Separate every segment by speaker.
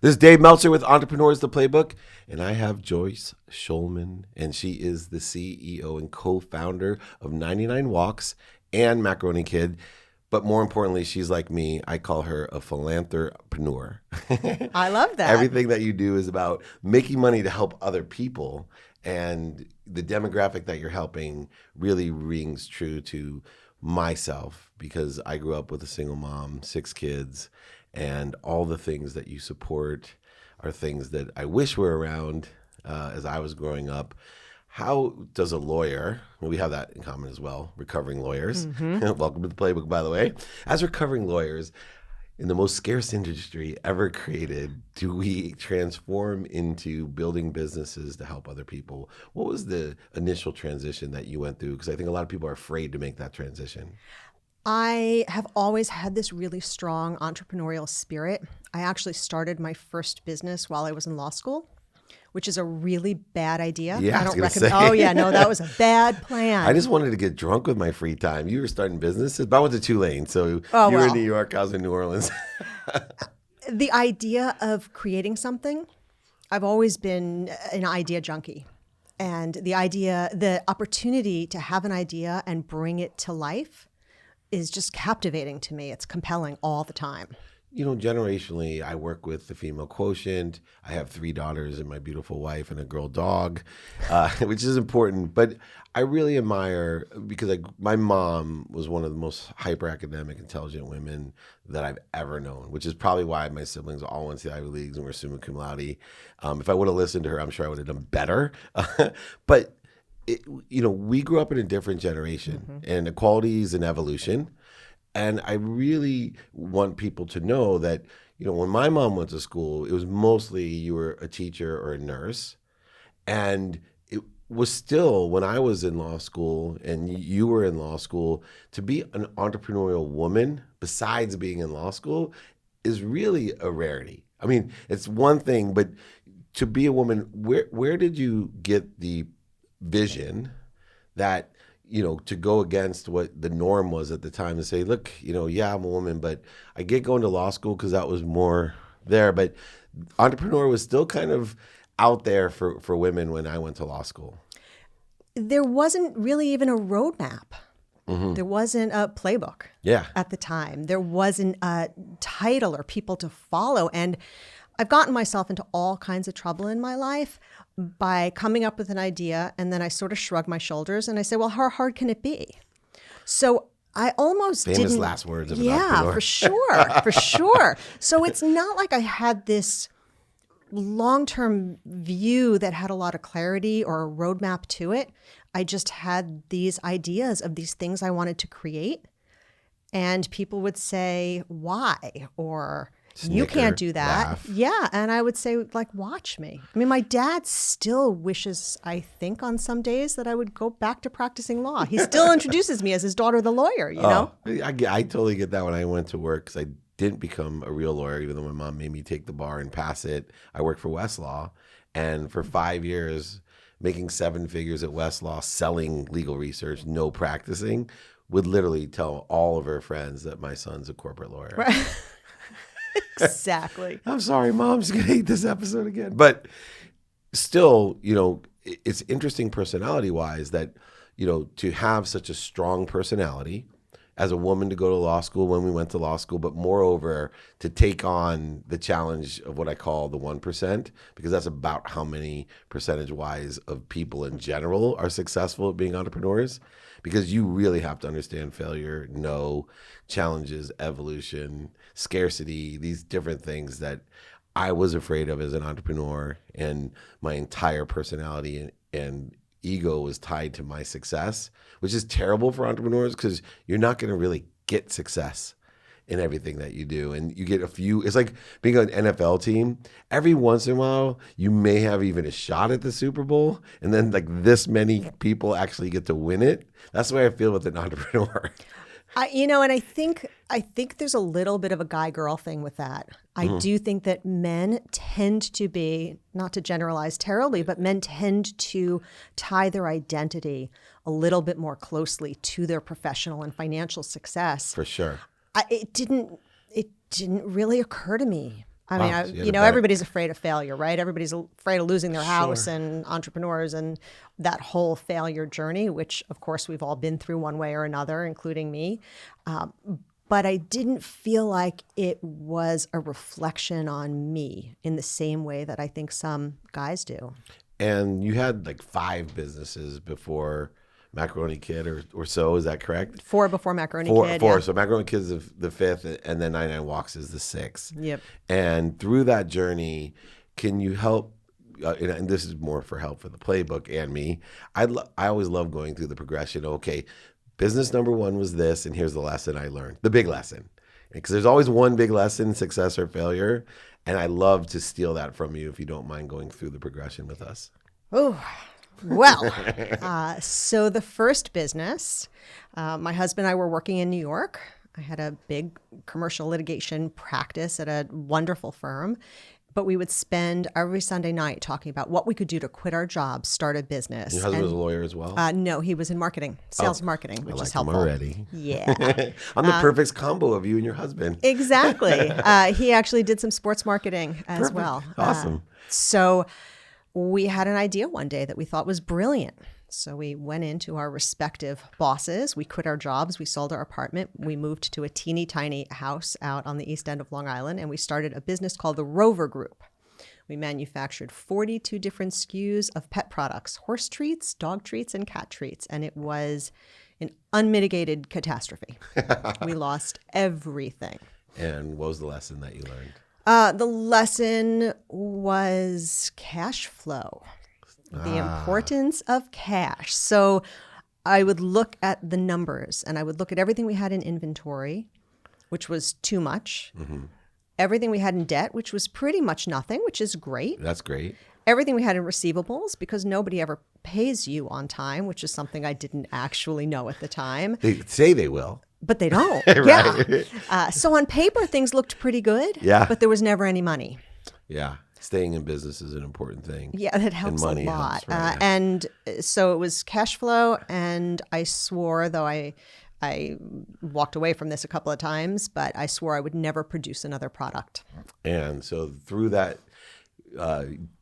Speaker 1: This is Dave Meltzer with Entrepreneurs, the Playbook, and I have Joyce Shulman, and she is the CEO and co-founder of 99 Walks and Macaroni Kid. But more importantly, she's like me. I call her a philanthropreneur.
Speaker 2: I love that.
Speaker 1: Everything that you do is about making money to help other people, and the demographic that you're helping really rings true to myself because I grew up with a single mom, 6 kids, and all the things that you support are things that I wish were around as I was growing up. How does a lawyer, we have that in common as well, recovering lawyers. Welcome to the Playbook, by the way. As recovering lawyers, in the most scarce industry ever created, do we transform into building businesses to help other people? What was the initial transition that you went through? Because I think a lot of people are afraid to make that transition.
Speaker 2: I have always had this really strong entrepreneurial spirit. I actually started my first business while I was in law school, which is a really bad idea.
Speaker 1: Yeah,
Speaker 2: I don't
Speaker 1: recommend.
Speaker 2: Oh yeah, no, that was a bad plan.
Speaker 1: I just wanted to get drunk with my free time. You were starting businesses, but I went to Tulane, so you were in New York, I was in New Orleans.
Speaker 2: The idea of creating something, I've always been an idea junkie. And the opportunity to have an idea and bring it to life is just captivating to me. It's compelling all the time.
Speaker 1: You know, generationally, I work with the female quotient. I have 3 daughters and my beautiful wife and a girl dog, which is important. But I really admire, because my mom was one of the most hyper-academic, intelligent women that I've ever known, which is probably why my siblings all went to the Ivy Leagues and were summa cum laude. If I would have listened to her, I'm sure I would have done better. But we grew up in a different generation, and equality is an evolution. And I really want people to know that, when my mom went to school, it was mostly you were a teacher or a nurse. And it was still, when I was in law school and you were in law school, to be an entrepreneurial woman, besides being in law school, is really a rarity. I mean, it's one thing, but to be a woman, where did you get the vision that, to go against what the norm was at the time and say, look, yeah, I'm a woman, but I get going to law school because that was more there. But entrepreneur was still kind of out there for women when I went to law school.
Speaker 2: There wasn't really even a roadmap. There wasn't a playbook at the time. There wasn't a title or people to follow. And I've gotten myself into all kinds of trouble in my life by coming up with an idea, and then I sort of shrug my shoulders and I say, well, how hard can it be? So I almost
Speaker 1: Famous last words of an
Speaker 2: Yeah,
Speaker 1: entrepreneur.
Speaker 2: for sure. So it's not like I had this long-term view that had a lot of clarity or a roadmap to it. I just had these ideas of these things I wanted to create, and people would say, why? Or you can't do that.
Speaker 1: Laugh.
Speaker 2: Yeah. And I would say, watch me. I mean, my dad still wishes, I think, on some days that I would go back to practicing law. He still introduces me as his daughter, the lawyer, you know?
Speaker 1: I totally get that when I went to work, because I didn't become a real lawyer, even though my mom made me take the bar and pass it. I worked for Westlaw, and for 5 years, making 7 figures at Westlaw, selling legal research, no practicing, would literally tell all of her friends that my son's a corporate lawyer.
Speaker 2: Right. Exactly.
Speaker 1: I'm sorry, Mom's going to hate this episode again. But still, it's interesting personality-wise that, to have such a strong personality as a woman to go to law school when we went to law school, but moreover, to take on the challenge of what I call the 1%, because that's about how many percentage-wise of people in general are successful at being entrepreneurs, because you really have to understand failure, challenges, evolution, scarcity, these different things that I was afraid of as an entrepreneur, and my entire personality and ego was tied to my success, which is terrible for entrepreneurs because you're not going to really get success in everything that you do. And you get it's like being on an NFL team. Every once in a while, you may have even a shot at the Super Bowl, and then this many people actually get to win it. That's the way I feel with an entrepreneur.
Speaker 2: And I think there's a little bit of a guy-girl thing with that. I do think that men tend to be, not to generalize terribly, but men tend to tie their identity a little bit more closely to their professional and financial success.
Speaker 1: For sure.
Speaker 2: It didn't really occur to me. I mean, everybody's afraid of failure, right? Everybody's afraid of losing their house, and entrepreneurs and that whole failure journey, which of course we've all been through one way or another, including me. But I didn't feel like it was a reflection on me in the same way that I think some guys do.
Speaker 1: And you had like 5 businesses before Macaroni Kid or so, is that correct?
Speaker 2: 4 before Macaroni Kid. 4.
Speaker 1: Yeah. So Macaroni Kid is the 5th, and then 99 Walks is the 6th.
Speaker 2: Yep.
Speaker 1: And through that journey, can you help? And this is more for help for the Playbook and me. I always love going through the progression. Okay, business number 1 was this, and here's the lesson I learned. The big lesson, because there's always one big lesson, success or failure. And I love to steal that from you if you don't mind going through the progression with us.
Speaker 2: Oh. Well, so the first business, my husband and I were working in New York. I had a big commercial litigation practice at a wonderful firm, but we would spend every Sunday night talking about what we could do to quit our jobs, start a business.
Speaker 1: Your husband was a lawyer as well?
Speaker 2: No, he was in marketing, sales and marketing, which is helpful.
Speaker 1: Him already.
Speaker 2: Yeah.
Speaker 1: I'm the perfect combo of you and your husband.
Speaker 2: Exactly. He actually did some sports marketing as well.
Speaker 1: Awesome.
Speaker 2: So we had an idea one day that we thought was brilliant. So we went into our respective bosses. We quit our jobs. We sold our apartment. We moved to a teeny tiny house out on the east end of Long Island, and we started a business called the Rover Group. We manufactured 42 different SKUs of pet products, horse treats, dog treats, and cat treats. And it was an unmitigated catastrophe. We lost everything.
Speaker 1: And what was the lesson that you learned?
Speaker 2: The lesson was cash flow, the importance of cash. So I would look at the numbers, and I would look at everything we had in inventory, which was too much. Mm-hmm. Everything we had in debt, which was pretty much nothing, which is great.
Speaker 1: That's great.
Speaker 2: Everything we had in receivables, because nobody ever pays you on time, which is something I didn't actually know at the time.
Speaker 1: They say they will.
Speaker 2: But they don't.
Speaker 1: Right.
Speaker 2: Yeah. So on paper, things looked pretty good.
Speaker 1: Yeah.
Speaker 2: But there was never any money.
Speaker 1: Yeah. Staying in business is an important thing.
Speaker 2: Yeah, that helps a lot.
Speaker 1: Helps, right?
Speaker 2: And so it was cash flow. And I swore, though I walked away from this a couple of times, but I swore I would never produce another product. And
Speaker 1: so through that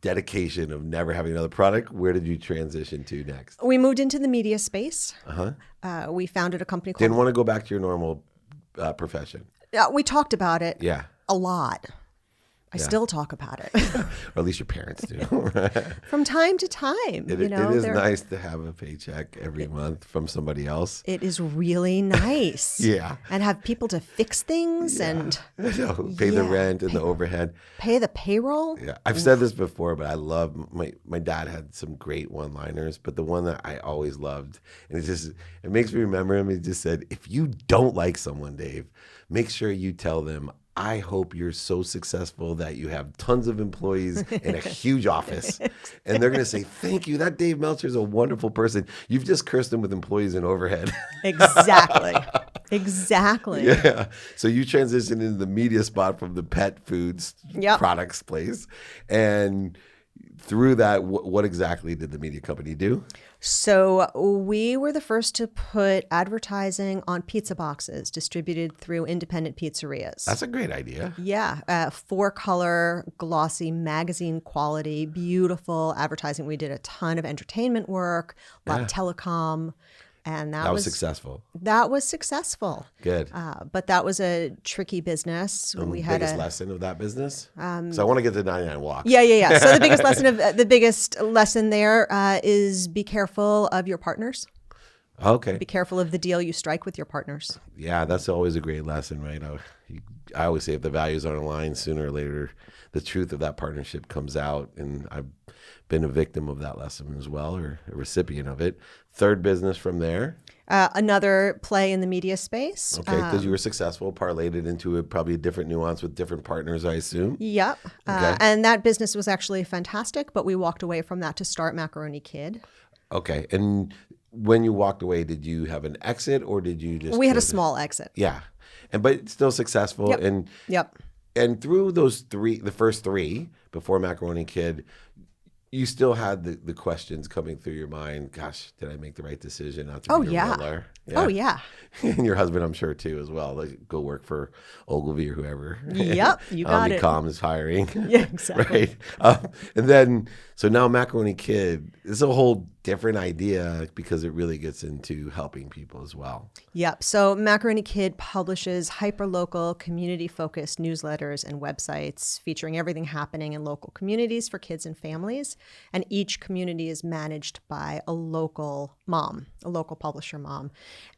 Speaker 1: dedication of never having another product, where did you transition to next?
Speaker 2: We moved into the media space. We founded a company called...
Speaker 1: Didn't want to go back to your normal profession?
Speaker 2: We talked about it a lot. I still talk about it.
Speaker 1: Or at least your parents do.
Speaker 2: From time to time.
Speaker 1: It is nice to have a paycheck every month from somebody else.
Speaker 2: It is really nice.
Speaker 1: Yeah.
Speaker 2: And have people to fix things and
Speaker 1: pay the rent and the overhead.
Speaker 2: Pay the payroll.
Speaker 1: Yeah. I've said this before, but I love my dad had some great one-liners, but the one that I always loved, and it makes me remember him. He just said, if you don't like someone, Dave, make sure you tell them, I hope you're so successful that you have tons of employees in a huge office. And they're going to say, thank you. That Dave Meltzer is a wonderful person. You've just cursed him with employees and overhead.
Speaker 2: Exactly. Exactly.
Speaker 1: Yeah. So you transitioned into the media spot from the pet foods products place. And through that, what exactly did the media company do?
Speaker 2: So we were the first to put advertising on pizza boxes distributed through independent pizzerias.
Speaker 1: That's a great idea.
Speaker 2: Yeah. 4-color, glossy, magazine quality, beautiful advertising. We did a ton of entertainment work, a lot of telecom. And that was
Speaker 1: successful.
Speaker 2: That was successful.
Speaker 1: Good.
Speaker 2: But that was a tricky business.
Speaker 1: And
Speaker 2: we
Speaker 1: the
Speaker 2: had
Speaker 1: biggest lesson of that business? So I want to get to 99 Walks.
Speaker 2: Yeah. So the biggest lesson there is be careful of your partners.
Speaker 1: Okay.
Speaker 2: Be careful of the deal you strike with your partners.
Speaker 1: Yeah, that's always a great lesson, right? I always say if the values aren't aligned, sooner or later, the truth of that partnership comes out. And I've been a victim of that lesson as well, or a recipient of it. Third business from there?
Speaker 2: Another play in the media space.
Speaker 1: Okay, because you were successful, parlayed it into probably a different nuance with different partners, I assume.
Speaker 2: Yep. Okay. And that business was actually fantastic, but we walked away from that to start Macaroni Kid.
Speaker 1: Okay. And when you walked away, did you have an exit or did you just...
Speaker 2: We had a small exit.
Speaker 1: Yeah. But still successful.
Speaker 2: Yep.
Speaker 1: And through those the first 3 before Macaroni Kid, you still had the questions coming through your mind. Gosh, did I make the right decision not to be a Miller?
Speaker 2: Yeah. Oh, yeah.
Speaker 1: And your husband, I'm sure, too, as well. Like, go work for Ogilvy or whoever.
Speaker 2: Yep, you got it.
Speaker 1: Omnicom is hiring.
Speaker 2: Yeah, exactly.
Speaker 1: Right? And then, so now Macaroni Kid is a whole different idea because it really gets into helping people as well.
Speaker 2: Yep. So Macaroni Kid publishes hyperlocal, community-focused newsletters and websites featuring everything happening in local communities for kids and families. And each community is managed by a local mom, a local publisher mom.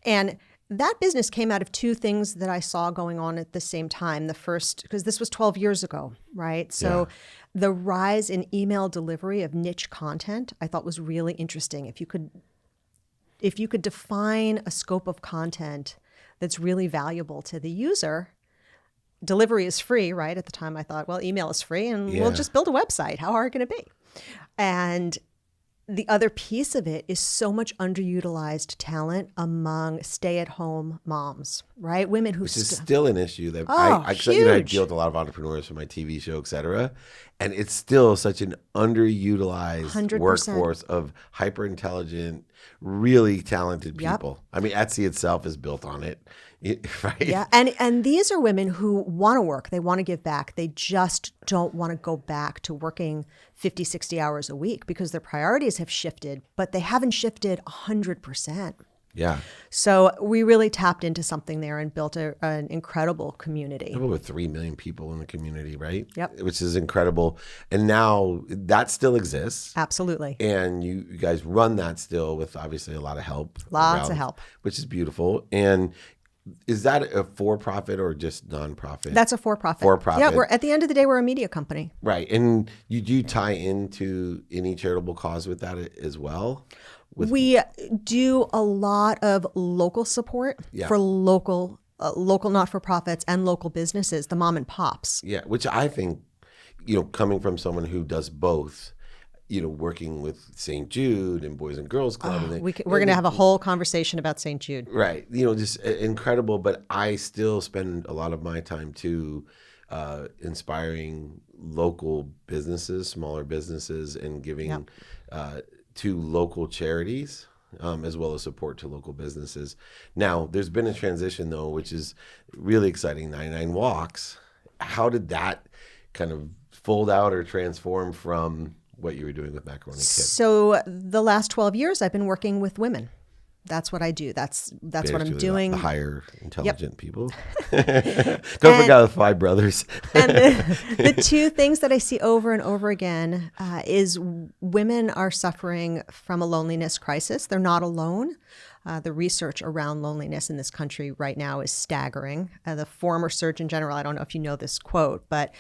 Speaker 2: And that business came out of two things that I saw going on at the same time. The first, because this was 12 years ago, right? So the rise in email delivery of niche content I thought was really interesting. If you could define a scope of content that's really valuable to the user, delivery is free, right? At the time I thought, well, email is free and we'll just build a website. How hard can it be? And the other piece of it is so much underutilized talent among stay-at-home moms, right? Women who...
Speaker 1: Which is still an issue that I deal with a lot of entrepreneurs for my TV show, et cetera. And it's still such an underutilized 100%. Workforce of hyper-intelligent, really talented people. Yep. I mean, Etsy itself is built on it. Right?
Speaker 2: Yeah, and these are women who want to work. They want to give back. They just don't want to go back to working 50, 60 hours a week because their priorities have shifted, but they haven't shifted 100%.
Speaker 1: Yeah.
Speaker 2: So we really tapped into something there and built an incredible community.
Speaker 1: Over 3 million people in the community, right?
Speaker 2: Yep.
Speaker 1: Which is incredible. And now that still exists.
Speaker 2: Absolutely.
Speaker 1: And you guys run that still with obviously a lot of help.
Speaker 2: Lots of help.
Speaker 1: Which is beautiful. And is that a for-profit or just nonprofit?
Speaker 2: That's a for-profit.
Speaker 1: For-profit.
Speaker 2: Yeah, at the end of the day, we're a media company.
Speaker 1: Right. And you do tie into any charitable cause with that as well?
Speaker 2: We do a lot of local support for local not-for-profits and local businesses, the mom and pops.
Speaker 1: Yeah, which I think, coming from someone who does both, working with St. Jude and Boys and Girls Club.
Speaker 2: We're going to have a whole conversation about St. Jude.
Speaker 1: Right. Just incredible. But I still spend a lot of my time too inspiring local businesses, smaller businesses, and giving to local charities as well as support to local businesses. Now, there's been a transition though, which is really exciting. 99 Walks. How did that kind of fold out or transform from what you were doing with Macaroni Kid?
Speaker 2: So the last 12 years, I've been working with women. That's what I do. That's what I'm doing.
Speaker 1: The higher intelligent people. Don't forget the 5 brothers.
Speaker 2: And the two things that I see over and over again is women are suffering from a loneliness crisis. They're not alone. The research around loneliness in this country right now is staggering. The former Surgeon General, I don't know if you know this quote, but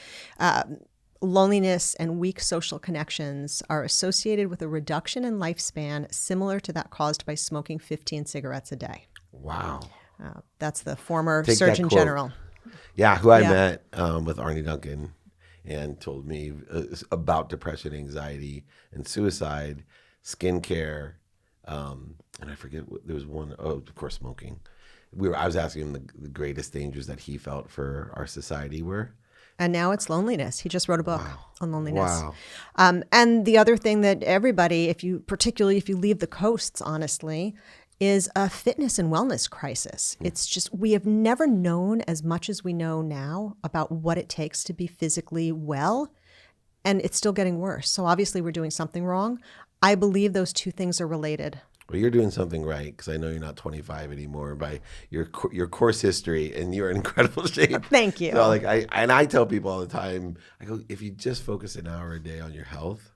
Speaker 2: loneliness and weak social connections are associated with a reduction in lifespan similar to that caused by smoking 15 cigarettes a day.
Speaker 1: Wow.
Speaker 2: That's the former Surgeon General.
Speaker 1: Yeah, who I met with Arnie Duncan and told me about depression, anxiety, and suicide, skincare, and I forget, there was one, of course, smoking. I was asking him the greatest dangers that he felt for our society were.
Speaker 2: And now it's loneliness. He just wrote a book on loneliness.
Speaker 1: Wow.
Speaker 2: And the other thing that everybody, particularly if you leave the coasts, honestly, is a fitness and wellness crisis. It's just, we have never known as much as we know now about what it takes to be physically well, and it's still getting worse. So obviously we're doing something wrong. I believe those two things are related.
Speaker 1: Well, you're doing something right because I know you're not 25 anymore by your course history, and you're in incredible shape.
Speaker 2: Thank you.
Speaker 1: So I tell people all the time, I go, if you just focus an hour a day on your health,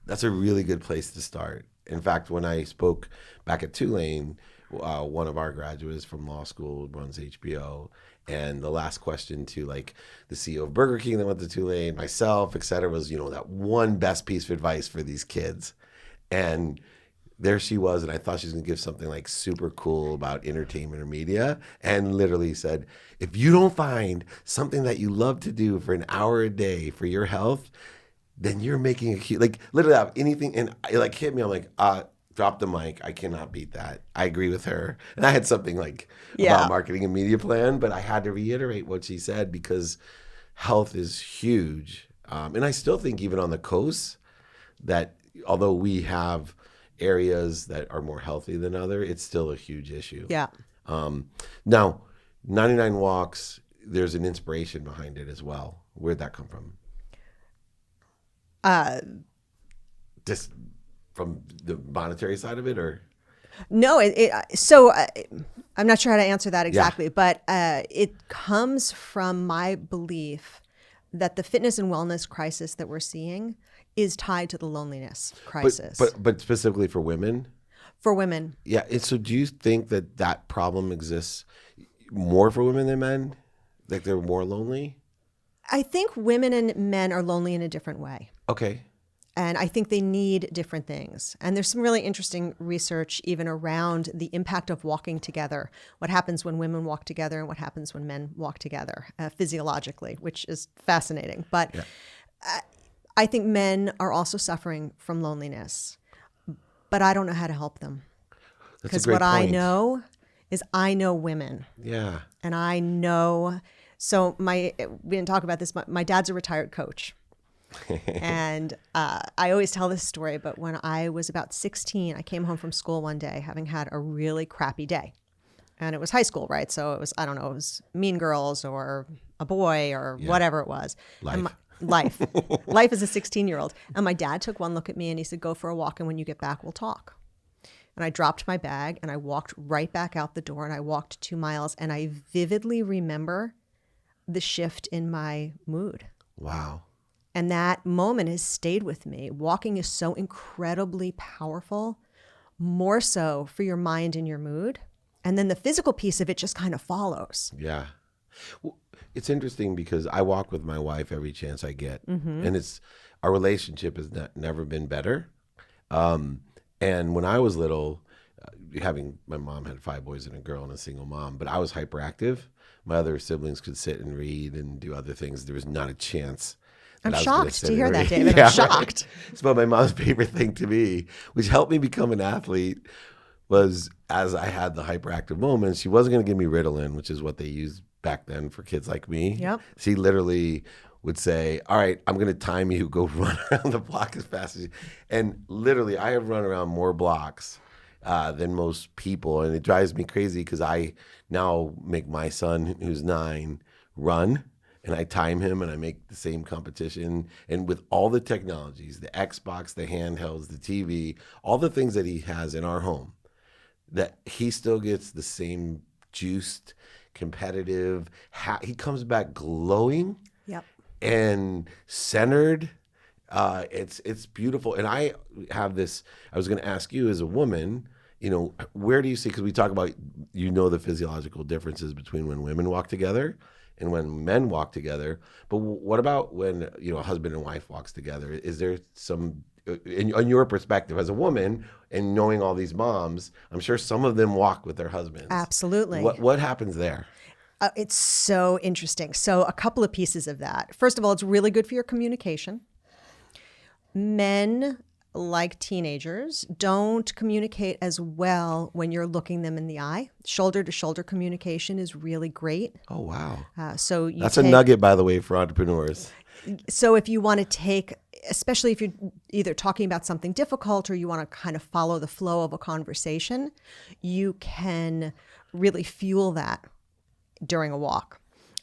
Speaker 1: that's a really good place to start. In fact, when I spoke back at Tulane, one of our graduates from law school runs HBO, and the last question to the CEO of Burger King that went to Tulane, myself, et cetera, was that one best piece of advice for these kids, and there she was, and I thought she was going to give something super cool about entertainment or media, and literally said, if you don't find something that you love to do for an hour a day for your health, then you're making a huge, literally anything, and it hit me. I'm like, drop the mic. I cannot beat that. I agree with her. And I had something about marketing and media plan, but I had to reiterate what she said because health is huge. And I still think even on the coast, that although we have areas that are more healthy than other, it's still a huge issue.
Speaker 2: Yeah.
Speaker 1: Now, 99 Walks, there's an inspiration behind it as well. Where'd that come from? Just from the monetary side of it, or?
Speaker 2: No, I'm not sure how to answer that exactly, but it comes from my belief that the fitness and wellness crisis that we're seeing is tied to the loneliness crisis.
Speaker 1: But specifically for women?
Speaker 2: For women.
Speaker 1: Yeah. And so do you think that problem exists more for women than men? Like they're more lonely?
Speaker 2: I think women and men are lonely in a different way.
Speaker 1: Okay.
Speaker 2: And I think they need different things. And there's some really interesting research even around the impact of walking together, what happens when women walk together and what happens when men walk together physiologically, which is fascinating. But I think men are also suffering from loneliness, but I don't know how to help them. Because what I know is I know women.
Speaker 1: Yeah.
Speaker 2: And I know, so we didn't talk about this, but my dad's a retired coach. And I always tell this story, but when I was about 16, I came home from school one day having had a really crappy day. And it was high school, right? So it was, I don't know, it was Mean Girls or a boy or whatever it was.
Speaker 1: Life.
Speaker 2: Life as a 16-year-old. And my dad took one look at me and he said, go for a walk, and when you get back, we'll talk. And I dropped my bag and I walked right back out the door, and I walked 2 miles, and I vividly remember the shift in my mood.
Speaker 1: Wow.
Speaker 2: And that moment has stayed with me. Walking is so incredibly powerful, more so for your mind and your mood. And then the physical piece of it just kind of follows.
Speaker 1: Yeah. Well, it's interesting because I walk with my wife every chance I get. And our relationship has never been better. And when I was little, my mom had 5 boys and a girl and a single mom, but I was hyperactive. My other siblings could sit and read and do other things. There was not a chance.
Speaker 2: I'm shocked to hear that, David. I'm shocked.
Speaker 1: Right. It's about my mom's favorite thing to me, which helped me become an athlete, was as I had the hyperactive moments, she wasn't going to give me Ritalin, which is what they used back then for kids like me.
Speaker 2: Yep.
Speaker 1: She literally would say, all right, I'm going to time you, go run around the block as fast as you. And literally, I have run around more blocks than most people. And it drives me crazy because I now make my son, who's 9, run. And I time him, and I make the same competition. And with all the technologies, the Xbox, the handhelds, the TV, all the things that he has in our home, that he still gets the same juiced, competitive. He comes back glowing and centered. It's beautiful. And I have this, I was going to ask you as a woman, where do you see, because we talk about, the physiological differences between when women walk together and when men walk together, but what about when a husband and wife walks together? Is there some, in your perspective as a woman and knowing all these moms, I'm sure some of them walk with their husbands.
Speaker 2: Absolutely.
Speaker 1: What happens there?
Speaker 2: It's so interesting. So a couple of pieces of that. First of all, it's really good for your communication. Men, like teenagers, don't communicate as well when you're looking them in the eye. Shoulder-to-shoulder communication is really great.
Speaker 1: Oh, wow.
Speaker 2: That's
Speaker 1: a nugget, by the way, for entrepreneurs.
Speaker 2: So if you want to take, especially if you're either talking about something difficult or you want to kind of follow the flow of a conversation, you can really fuel that during a walk.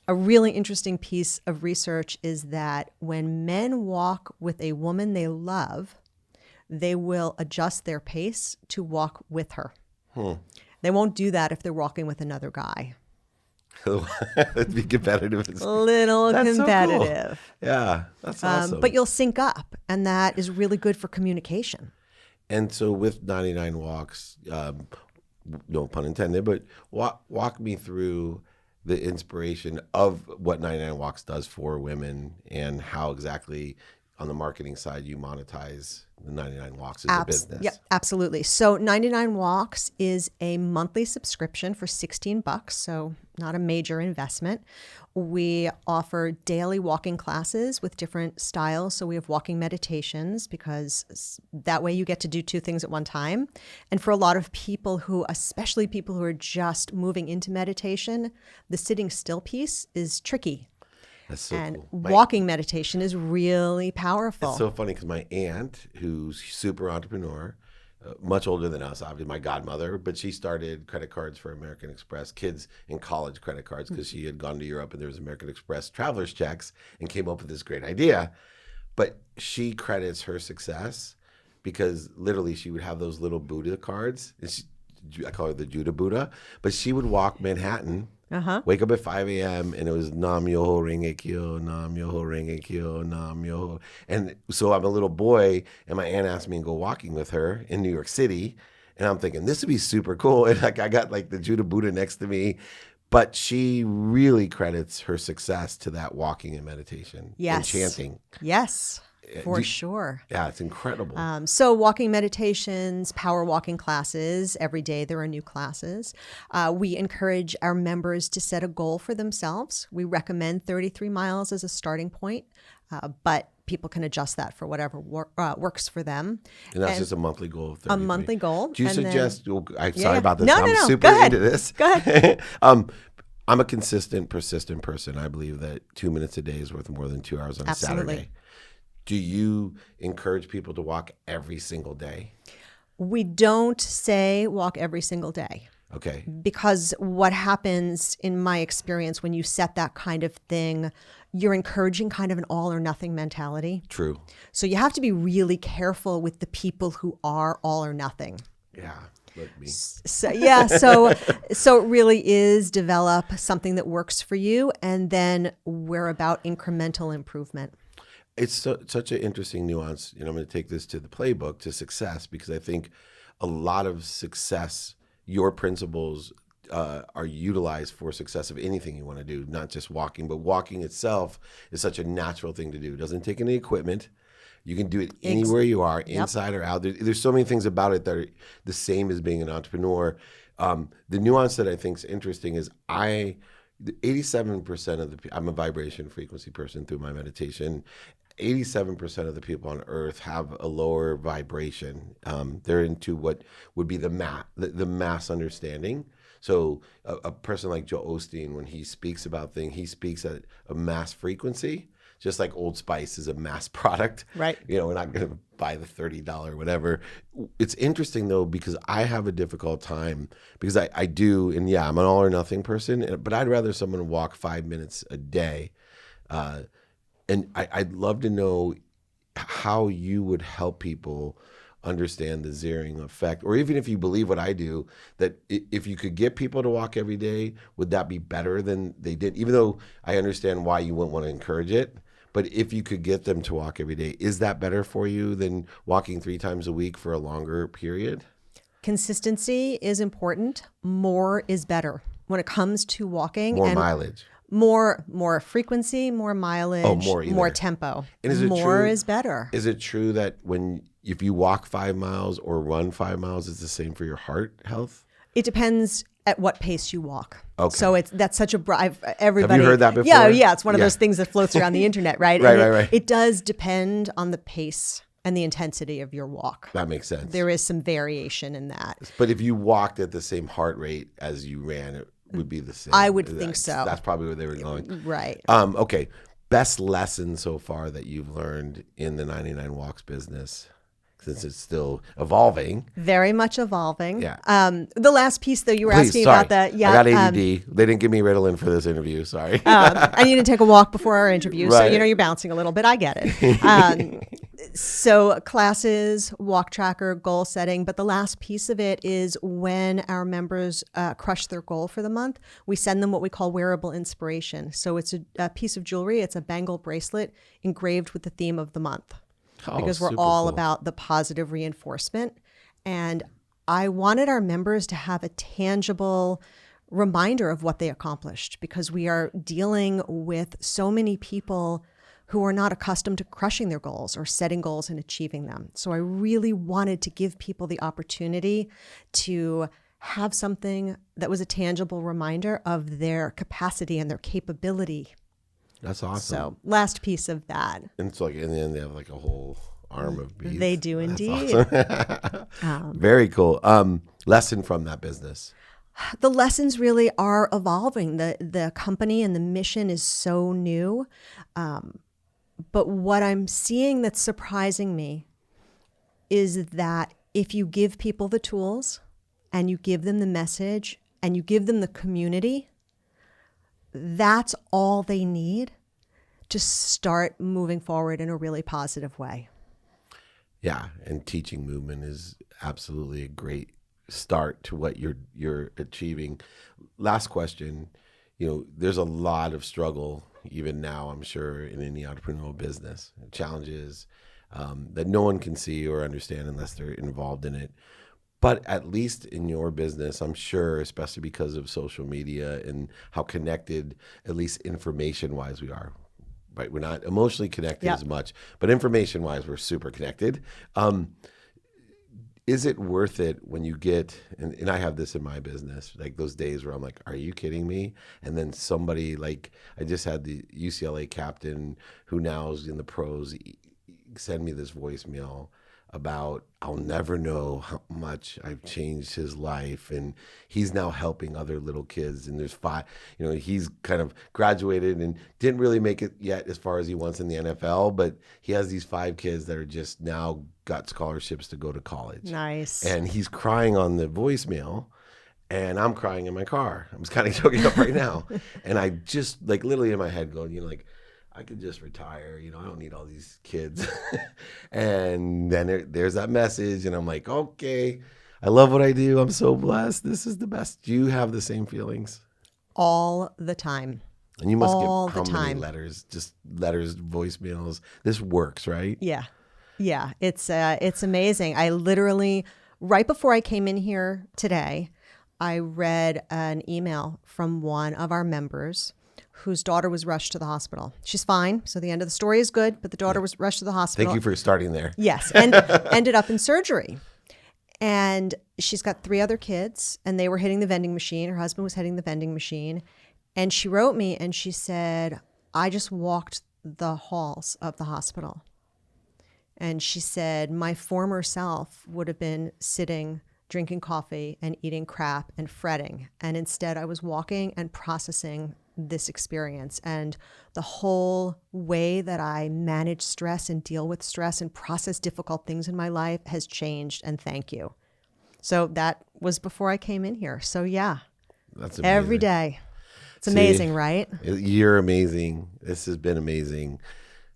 Speaker 2: A really interesting piece of research is that when men walk with a woman they love, they will adjust their pace to walk with her. They won't do that if they're walking with another guy.
Speaker 1: It'd be competitive.
Speaker 2: A little
Speaker 1: that's
Speaker 2: competitive.
Speaker 1: So cool. Yeah, that's awesome.
Speaker 2: But you'll sync up, and that is really good for communication.
Speaker 1: And so with 99 Walks, no pun intended, but walk me through the inspiration of what 99 Walks does for women and how exactly on the marketing side you monetize the 99 Walks as a business.
Speaker 2: Yep, absolutely. So 99 Walks is a monthly subscription for $16, so not a major investment. We offer daily walking classes with different styles. So we have walking meditations because that way you get to do 2 things at one time. And for a lot of people especially people who are just moving into meditation, the sitting still piece is tricky.
Speaker 1: That's so
Speaker 2: and
Speaker 1: cool.
Speaker 2: walking meditation is really powerful.
Speaker 1: It's so funny because my aunt, who's super entrepreneur, much older than us, obviously my godmother, but she started credit cards for American Express, kids in college credit cards, because she had gone to Europe and there was American Express traveler's checks and came up with this great idea. But she credits her success because literally she would have those little Buddha cards. And I call her the Judah Buddha. But she would walk Manhattan, wake up at 5 a.m. and it was Nam Myoho Renge Kyo, Nam Myoho Renge Kyo, Nam Myoho. And so I'm a little boy and my aunt asked me to go walking with her in New York City. And I'm thinking, this would be super cool. And like I got like the Judah Buddha next to me. But she really credits her success to that walking and meditation and chanting.
Speaker 2: Yes, for sure.
Speaker 1: Yeah, it's incredible.
Speaker 2: So walking meditations, power walking classes, every day there are new classes. We encourage our members to set a goal for themselves. We recommend 33 miles as a starting point, but people can adjust that for whatever works for them.
Speaker 1: And that's just a monthly goal of 33.
Speaker 2: A monthly goal.
Speaker 1: Do you suggest, sorry about this,
Speaker 2: No,
Speaker 1: I'm
Speaker 2: no.
Speaker 1: super into this.
Speaker 2: Go ahead.
Speaker 1: I'm a consistent, persistent person. I believe that 2 minutes a day is worth more than 2 hours on a Saturday. Do you encourage people to walk every single day?
Speaker 2: We don't say walk every single day.
Speaker 1: Okay.
Speaker 2: Because what happens in my experience when you set that kind of thing, you're encouraging kind of an all or nothing mentality.
Speaker 1: True.
Speaker 2: So you have to be really careful with the people who are all or nothing.
Speaker 1: Yeah. Like me.
Speaker 2: So it really is develop something that works for you, and then we're about incremental improvement.
Speaker 1: It's such an interesting nuance. I'm going to take this to the playbook, to success, because I think a lot of success, your principles are utilized for success of anything you want to do, not just walking, but walking itself is such a natural thing to do. It doesn't take any equipment. You can do it anywhere you are, inside or out. There's so many things about it that are the same as being an entrepreneur. The nuance that I think is interesting is 87% of I'm a vibration frequency person through my meditation. 87% of the people on earth have a lower vibration. They're into what would be the mass understanding. So a person like Joel Osteen, when he speaks about things, he speaks at a mass frequency. Just like Old Spice is a mass product.
Speaker 2: Right.
Speaker 1: We're not going to buy the $30 whatever. It's interesting, though, because I have a difficult time because I do, and yeah, I'm an all or nothing person, but I'd rather someone walk 5 minutes a day. And I'd love to know how you would help people understand the zeroing effect, or even if you believe what I do, that if you could get people to walk every day, would that be better than they did? Even though I understand why you wouldn't want to encourage it. But if you could get them to walk every day, is that better for you than walking 3 times a week for a longer period?
Speaker 2: Consistency is important. More is better when it comes to walking.
Speaker 1: More mileage.
Speaker 2: More frequency, more mileage, more tempo.
Speaker 1: And is it
Speaker 2: more
Speaker 1: true,
Speaker 2: is better.
Speaker 1: Is it true that if you walk 5 miles or run 5 miles, it's the same for your heart health?
Speaker 2: It depends at what pace you walk.
Speaker 1: Okay.
Speaker 2: So that's such a broad. Everybody.
Speaker 1: Have you heard that before?
Speaker 2: Yeah. It's one of those things that floats around the internet, right?
Speaker 1: Right.
Speaker 2: It does depend on the pace and the intensity of your walk.
Speaker 1: That makes sense.
Speaker 2: There is some variation in that.
Speaker 1: But if you walked at the same heart rate as you ran, it would be the same.
Speaker 2: I would think so.
Speaker 1: That's probably where they were going.
Speaker 2: Right.
Speaker 1: Okay. Best lesson so far that you've learned in the 99 Walks business, since it's still evolving.
Speaker 2: Very much evolving.
Speaker 1: Yeah.
Speaker 2: The last piece, though, you were asking about that. Yeah.
Speaker 1: I got ADD. They didn't give me Ritalin for this interview. Sorry.
Speaker 2: I need to take a walk before our interview.
Speaker 1: Right.
Speaker 2: So, you're bouncing a little bit. I get it. So classes, walk tracker, goal setting. But the last piece of it is when our members crush their goal for the month, we send them what we call wearable inspiration. So it's a piece of jewelry. It's a bangle bracelet engraved with the theme of the month. Because we're all about the positive reinforcement. And I wanted our members to have a tangible reminder of what they accomplished, because we are dealing with so many people who are not accustomed to crushing their goals or setting goals and achieving them. So I really wanted to give people the opportunity to have something that was a tangible reminder of their capacity and their capability.
Speaker 1: That's awesome.
Speaker 2: So last piece of that.
Speaker 1: And it's like in the end they have like a whole arm of beads.
Speaker 2: They do indeed.
Speaker 1: Awesome. Very cool. Lesson from that business.
Speaker 2: The lessons really are evolving. The company and the mission is so new. But what I'm seeing that's surprising me is that if you give people the tools and you give them the message and you give them the community, that's all they need to start moving forward in a really positive way.
Speaker 1: Yeah, and teaching movement is absolutely a great start to what you're achieving. Last question, there's a lot of struggle even now, I'm sure, in any entrepreneurial business, challenges that no one can see or understand unless they're involved in it. But at least in your business, I'm sure, especially because of social media and how connected, at least information-wise, we are. Right, we're not emotionally connected as much, but information-wise, we're super connected. Is it worth it when you get, and I have this in my business, like those days where I'm like, are you kidding me? And then somebody, like, I just had the UCLA captain who now is in the pros send me this voicemail about I'll never know how much I've changed his life, and he's now helping other little kids, and there's 5, he's kind of graduated and didn't really make it yet as far as he wants in the NFL, but he has these 5 kids that are just now got scholarships to go to college.
Speaker 2: Nice.
Speaker 1: And he's crying on the voicemail, and I'm crying in my car. I'm just kind of choking up right now. And I just like literally in my head going, like, I could just retire, I don't need all these kids. And then there's that message, and I'm like, okay, I love what I do. I'm so blessed. This is the best. Do you have the same feelings?
Speaker 2: All the time.
Speaker 1: And you must get how many letters, just letters, voicemails. This works, right?
Speaker 2: Yeah. Yeah. It's amazing. I literally, right before I came in here today, I read an email from one of our members whose daughter was rushed to the hospital. She's fine. So the end of the story is good, but the daughter was rushed to the hospital.
Speaker 1: Thank you for starting there.
Speaker 2: Yes. And ended up in surgery. And she's got 3 other kids, and they were hitting the vending machine. Her husband was hitting the vending machine. And she wrote me and she said, I just walked the halls of the hospital. And she said, my former self would have been sitting, drinking coffee and eating crap and fretting. And instead I was walking and processing this experience, and the whole way that I manage stress and deal with stress and process difficult things in my life has changed, and thank you. So that was before I came in here. So yeah,
Speaker 1: that's amazing.
Speaker 2: Every day. It's amazing, right?
Speaker 1: You're amazing. This has been amazing.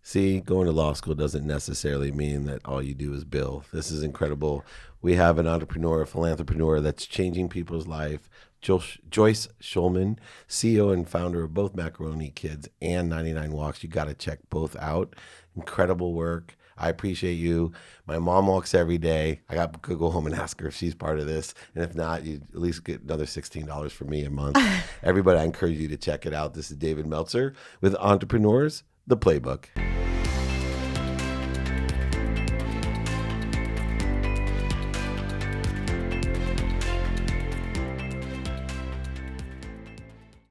Speaker 1: See, going to law school doesn't necessarily mean that all you do is bill. This is incredible. We have an entrepreneur, a philanthropreneur that's changing people's life. Joyce Shulman, CEO and founder of both Macaroni Kids and 99 Walks. You got to check both out. Incredible work. I appreciate you. My mom walks every day. I got to go home and ask her if she's part of this. And if not, you at least get another $16 from me a month. Everybody, I encourage you to check it out. This is David Meltzer with Entrepreneurs, the Playbook.